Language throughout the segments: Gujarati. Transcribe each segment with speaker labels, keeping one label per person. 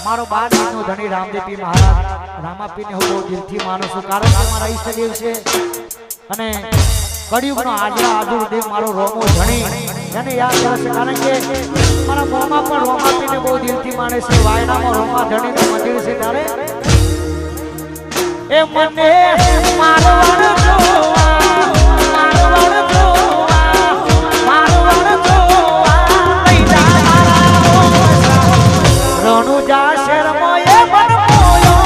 Speaker 1: મારો 12 નો ધણી રામદેવપી મહારાજ રામાપીને હું બહુ દિલથી માનું છું, કારણ કે મારા ઈષ્ટદેવ છે અને કળિયુગનો આજરા આદુરદેવ મારો રોમો ધણી એને યાદ કરે છે, કારણ કે મારા મોમાં પણ રોમાપીને બહુ દિલથી માને છે। વાયનામાં રોમા ધણીનું મંદિર છે ત્યારે એ મને મારવાડ રણુજા શેરમાં એ મન મોયો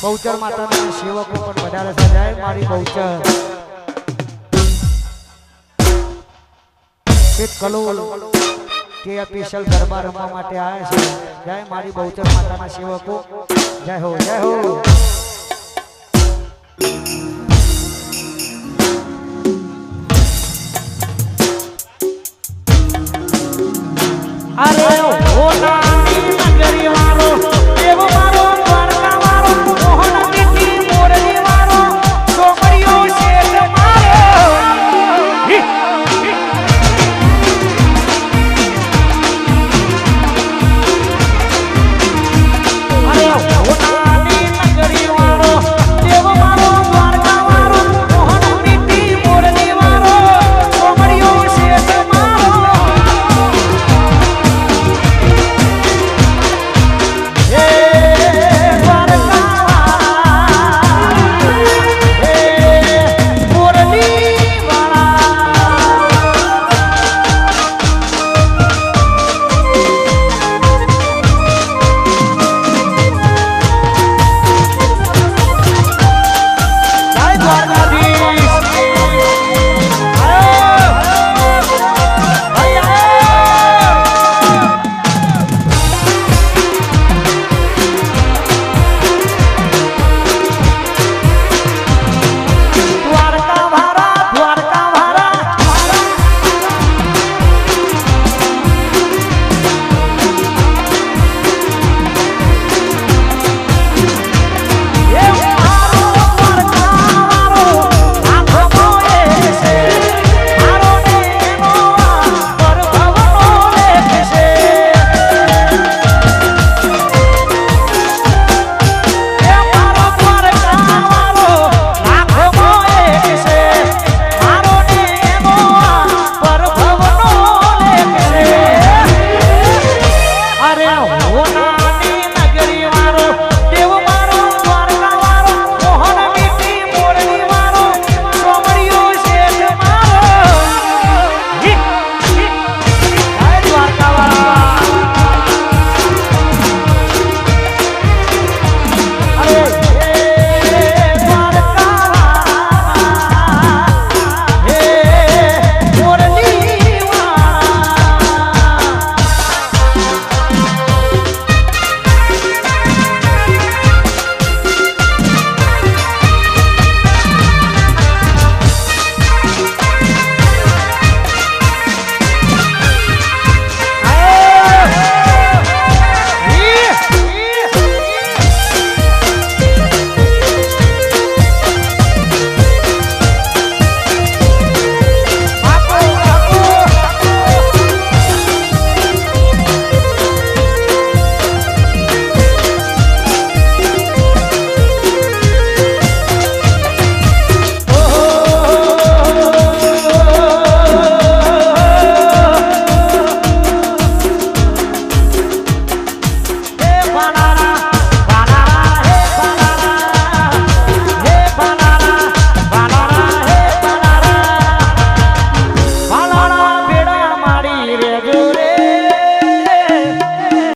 Speaker 1: બહુચર માતાના સેવકો પણ વધારે સજાય મારી બહુચર એક કલોલ કે સ્પેશિયલ ગરબા રમવા માટે આવ્યા છે। જય મારી બહુચર માતાના સેવકો, જય હો જય હો।